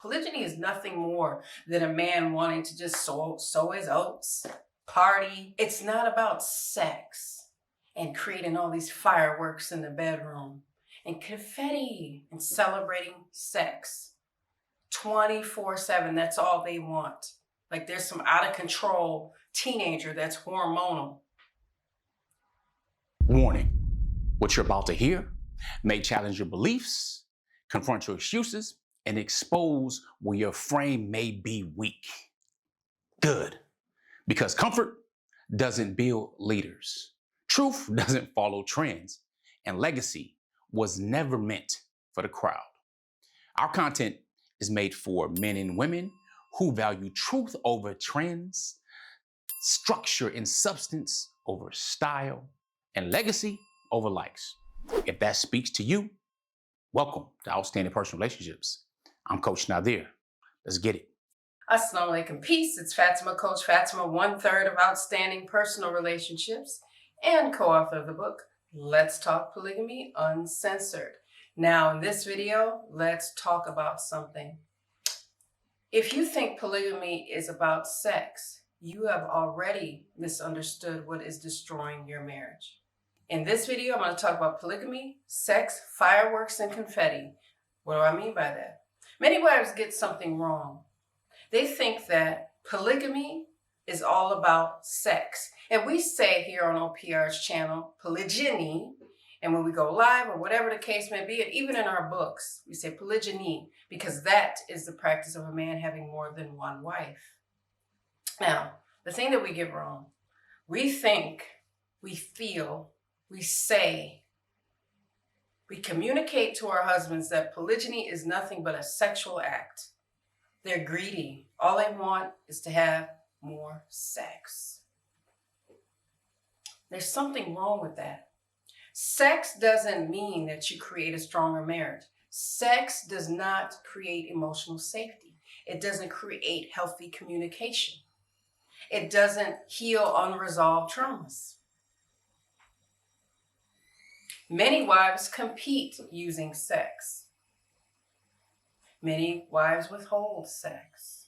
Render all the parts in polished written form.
Polygyny is nothing more than a man wanting to just sow his oats, party. It's not about sex and creating all these fireworks in the bedroom and confetti and celebrating sex 24/7. That's all they want. Like there's some out of control teenager that's hormonal. Warning, what you're about to hear may challenge your beliefs, confront your excuses, and expose where your frame may be weak. Good, because comfort doesn't build leaders. Truth doesn't follow trends, and legacy was never meant for the crowd. Our content is made for men and women who value truth over trends, structure and substance over style, and legacy over likes. If that speaks to you, welcome to Outstanding Personal Relationships. I'm Coach Nadir. Let's get it. Assalamu alaikum, peace. It's Fatimah, Coach Fatimah, 1/3 of Outstanding Personal Relationships and co-author of the book, Let's Talk Polygamy Uncensored. Now, in this video, let's talk about something. If you think polygamy is about sex, you have already misunderstood what is destroying your marriage. In this video, I'm going to talk about polygamy, sex, fireworks, and confetti. What do I mean by that? Many wives get something wrong. They think that polygamy is all about sex. And we say here on OPR's channel, polygyny, and when we go live or whatever the case may be, and even in our books, we say polygyny, because that is the practice of a man having more than one wife. Now, the thing that we get wrong, we think, we feel, we say, we communicate to our husbands that polygyny is nothing but a sexual act. They're greedy. All they want is to have more sex. There's something wrong with that. Sex doesn't mean that you create a stronger marriage. Sex does not create emotional safety. It doesn't create healthy communication. It doesn't heal unresolved traumas. Many wives compete using sex. Many wives withhold sex.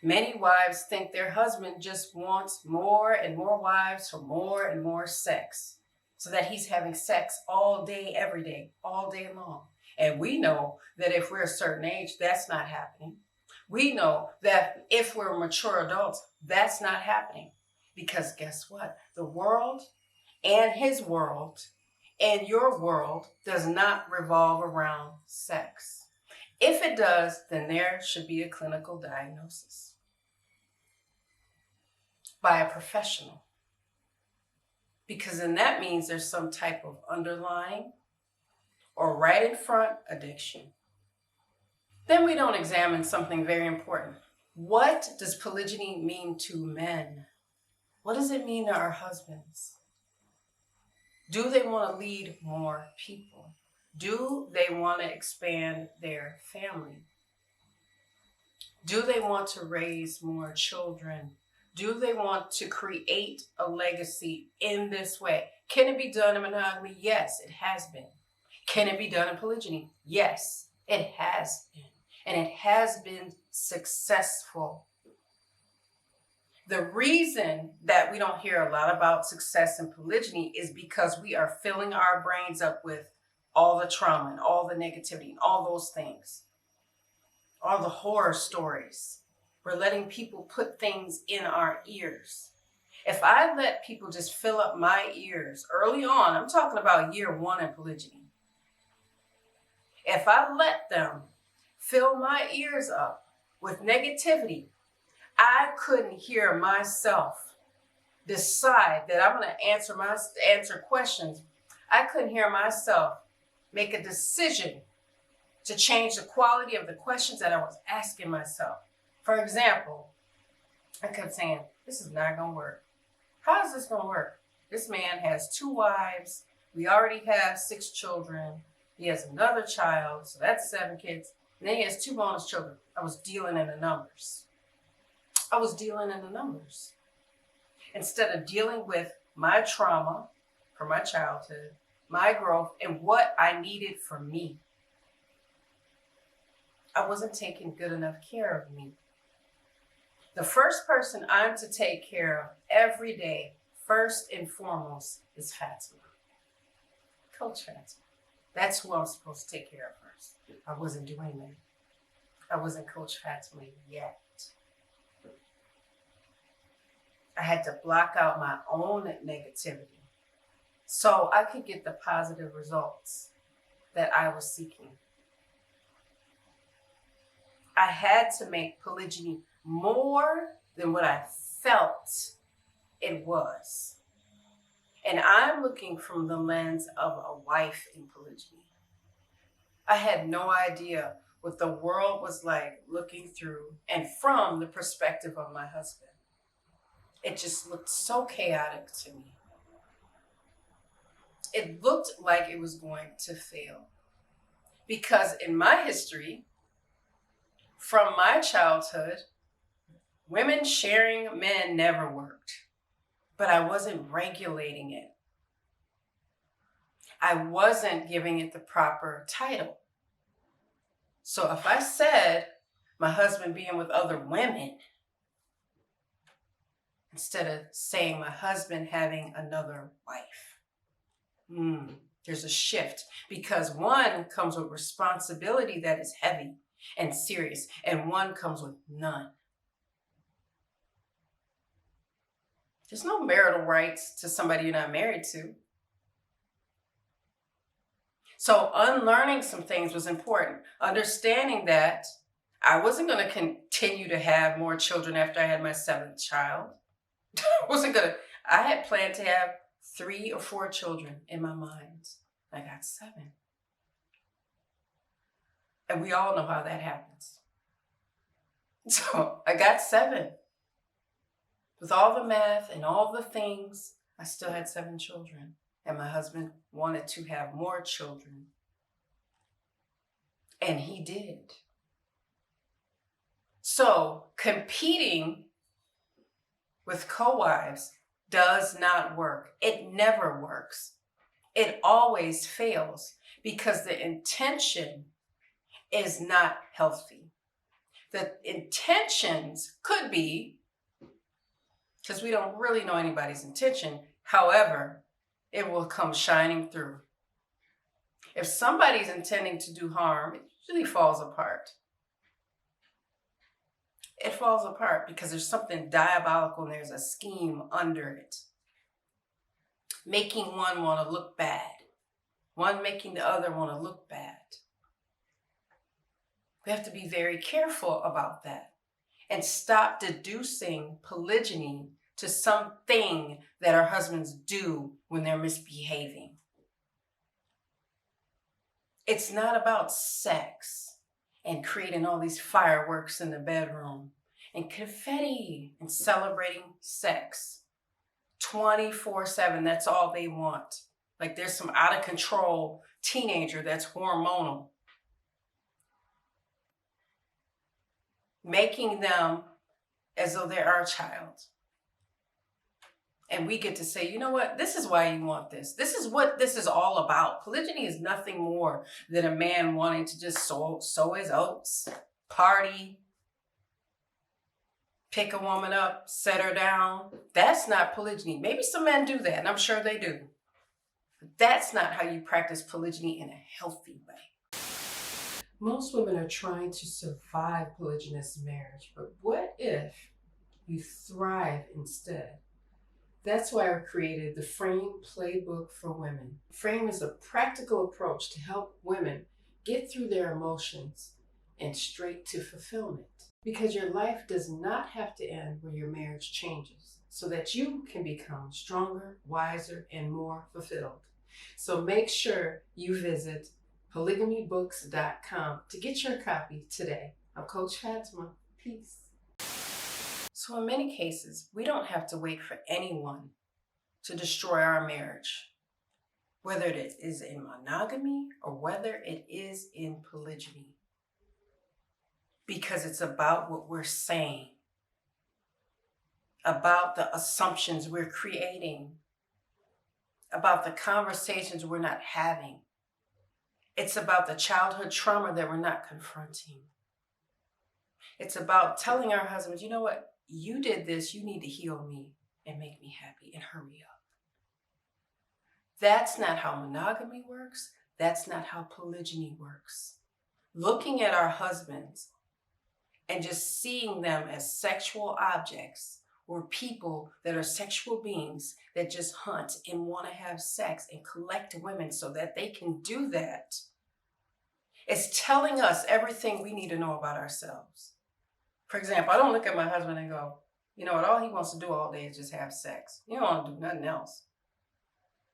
Many wives think their husband just wants more and more wives for more and more sex, so that he's having sex all day, every day, all day long. And we know that if we're a certain age, that's not happening. We know that if we're mature adults, that's not happening. Because guess what? The world and his world and your world does not revolve around sex. If it does, then there should be a clinical diagnosis by a professional. Because then that means there's some type of underlying or right in front addiction. Then we don't examine something very important. What does polygyny mean to men? What does it mean to our husbands? Do they want to lead more people? Do they want to expand their family? Do they want to raise more children? Do they want to create a legacy in this way? Can it be done in monogamy? Yes, it has been. Can it be done in polygyny? Yes, it has been. And it has been successful. The reason that we don't hear a lot about success in polygyny is because we are filling our brains up with all the trauma and all the negativity and all those things, all the horror stories. We're letting people put things in our ears. If I let people just fill up my ears early on, I'm talking about year 1 in polygyny. If I let them fill my ears up with negativity, I couldn't hear myself decide that I'm going to answer questions. I couldn't hear myself make a decision to change the quality of the questions that I was asking myself. For example, I kept saying, this is not going to work. How is this going to work? This man has 2 wives. We already have 6 children. He has another child, so that's 7 kids. And then he has 2 bonus children. I was dealing in the numbers. Instead of dealing with my trauma from my childhood, my growth, and what I needed for me. I wasn't taking good enough care of me. The first person I'm to take care of every day, first and foremost, is Fatimah. Coach Fatimah. That's who I'm supposed to take care of first. I wasn't doing that. I wasn't Coach Fatimah yet. I had to block out my own negativity so I could get the positive results that I was seeking. I had to make polygyny more than what I felt it was. And I'm looking from the lens of a wife in polygyny. I had no idea what the world was like looking through and from the perspective of my husband. It just looked so chaotic to me. It looked like it was going to fail. Because in my history, from my childhood, women sharing men never worked. But I wasn't regulating it. I wasn't giving it the proper title. So if I said my husband being with other women, instead of saying my husband having another wife, there's a shift, because one comes with responsibility that is heavy and serious, and one comes with none. There's no marital rights to somebody you're not married to. So unlearning some things was important. Understanding that I wasn't going to continue to have more children after I had my 7th child. I had planned to have 3 or 4 children in my mind. I got 7. And we all know how that happens. So I got 7. With all the math and all the things, I still had 7 children. And my husband wanted to have more children. And he did. So competing with co-wives does not work. It never works. It always fails because the intention is not healthy. The intentions could be, because we don't really know anybody's intention. However, it will come shining through. If somebody's intending to do harm, it usually falls apart. It falls apart because there's something diabolical and there's a scheme under it. Making one want to look bad. One making the other want to look bad. We have to be very careful about that and stop deducing polygyny to something that our husbands do when they're misbehaving. It's not about sex and creating all these fireworks in the bedroom and confetti and celebrating sex 24/7. That's all they want. Like there's some out of control teenager that's hormonal, making them as though they're our child. And we get to say, you know what? This is why you want this. This is what this is all about. Polygyny is nothing more than a man wanting to just sow his oats, party, pick a woman up, set her down. That's not polygyny. Maybe some men do that, and I'm sure they do. But that's not how you practice polygyny in a healthy way. Most women are trying to survive polygynous marriage, but what if you thrive instead? That's why I created the Frame Playbook for Women. Frame is a practical approach to help women get through their emotions and straight to fulfillment. Because your life does not have to end when your marriage changes, so that you can become stronger, wiser, and more fulfilled. So make sure you visit polygamybooks.com to get your copy today. I'm Coach Fatimah. Peace. So in many cases, we don't have to wait for anyone to destroy our marriage, whether it is in monogamy or whether it is in polygyny, because it's about what we're saying, about the assumptions we're creating, about the conversations we're not having. It's about the childhood trauma that we're not confronting. It's about telling our husbands, you know what? You did this. You need to heal me and make me happy and hurry up. That's not how monogamy works. That's not how polygyny works. Looking at our husbands and just seeing them as sexual objects or people that are sexual beings that just hunt and want to have sex and collect women so that they can do that, is telling us everything we need to know about ourselves. For example, I don't look at my husband and go, you know what, all he wants to do all day is just have sex. You don't want to do nothing else.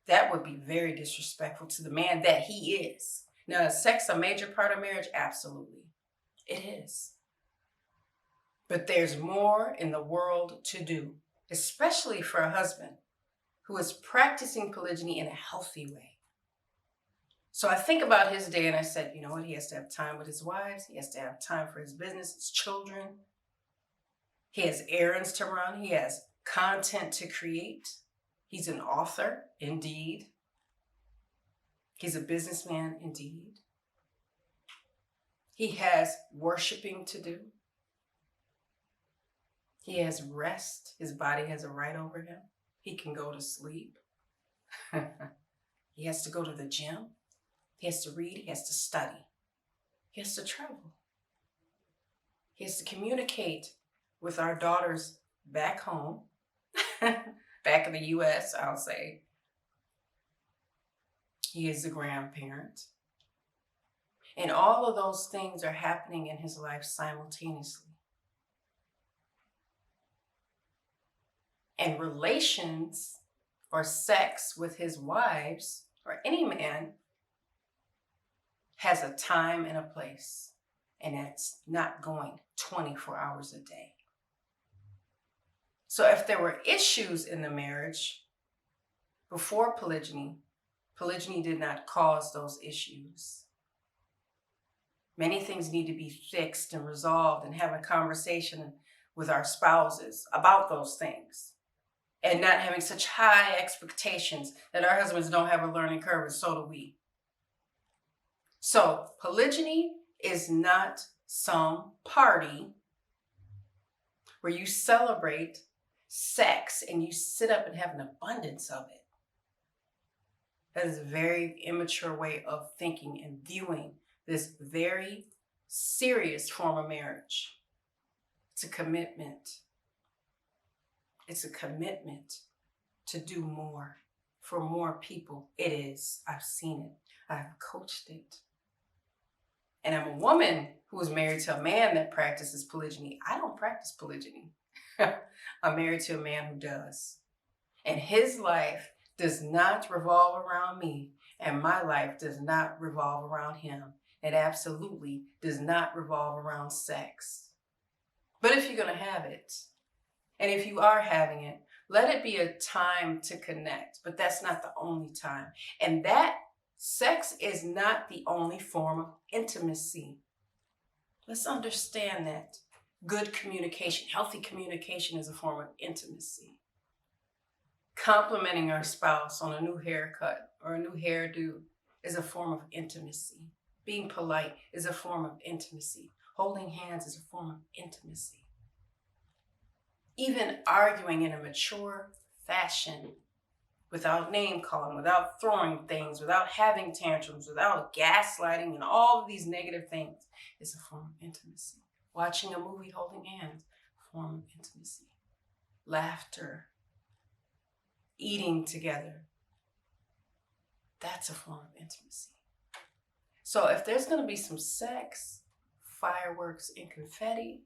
That would be very disrespectful to the man that he is. Now, is sex a major part of marriage? Absolutely. It is. But there's more in the world to do, especially for a husband who is practicing polygyny in a healthy way. So I think about his day and I said, you know what? He has to have time with his wives. He has to have time for his business, his children. He has errands to run. He has content to create. He's an author, indeed. He's a businessman, indeed. He has worshiping to do. He has rest. His body has a right over him. He can go to sleep. He has to go to the gym. He has to read. He has to study. He has to travel. He has to communicate with our daughters back home, back in the U.S., I'll say. He is the grandparent. And all of those things are happening in his life simultaneously. And relations or sex with his wives or any man has a time and a place. And it's not going 24 hours a day. So if there were issues in the marriage before polygyny, polygyny did not cause those issues. Many things need to be fixed and resolved and have a conversation with our spouses about those things. And not having such high expectations that our husbands don't have a learning curve, and so do we. So polygyny is not some party where you celebrate sex and you sit up and have an abundance of it. That is a very immature way of thinking and viewing this very serious form of marriage. It's a commitment. It's a commitment to do more for more people. It is. I've seen it. I've coached it. And I'm a woman who is married to a man that practices polygyny. I don't practice polygyny. I'm married to a man who does. And his life does not revolve around me, and my life does not revolve around him. It absolutely does not revolve around sex. But if you're going to have it, and if you are having it, let it be a time to connect. But that's not the only time. And that sex is not the only form of intimacy. Let's understand that. Good communication, healthy communication is a form of intimacy. Complimenting our spouse on a new haircut or a new hairdo is a form of intimacy. Being polite is a form of intimacy. Holding hands is a form of intimacy. Even arguing in a mature fashion, without name calling, without throwing things, without having tantrums, without gaslighting and all of these negative things is a form of intimacy. Watching a movie holding hands, a form of intimacy. Laughter, eating together, that's a form of intimacy. So if there's going to be some sex, fireworks, and confetti,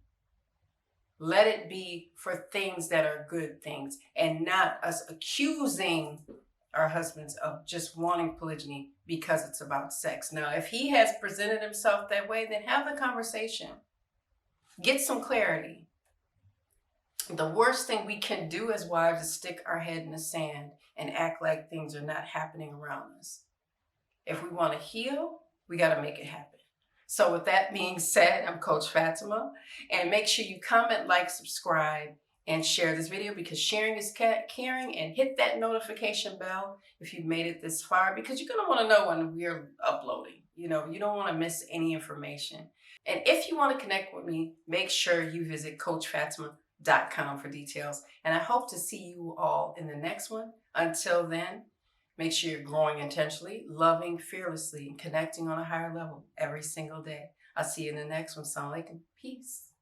let it be for things that are good things and not us accusing our husbands of just wanting polygyny because it's about sex. Now, if he has presented himself that way, then have the conversation. Get some clarity. The worst thing we can do as wives is stick our head in the sand and act like things are not happening around us. If we want to heal, we got to make it happen. So with that being said, I'm Coach Fatimah, and make sure you comment, like, subscribe, and share this video because sharing is caring, and hit that notification bell if you've made it this far because you're going to want to know when we're uploading. You don't want to miss any information. And if you want to connect with me, make sure you visit CoachFatimah.com for details. And I hope to see you all in the next one. Until then, make sure you're growing intentionally, loving fearlessly, and connecting on a higher level every single day. I'll see you in the next one. Assalamu alaikum. Peace.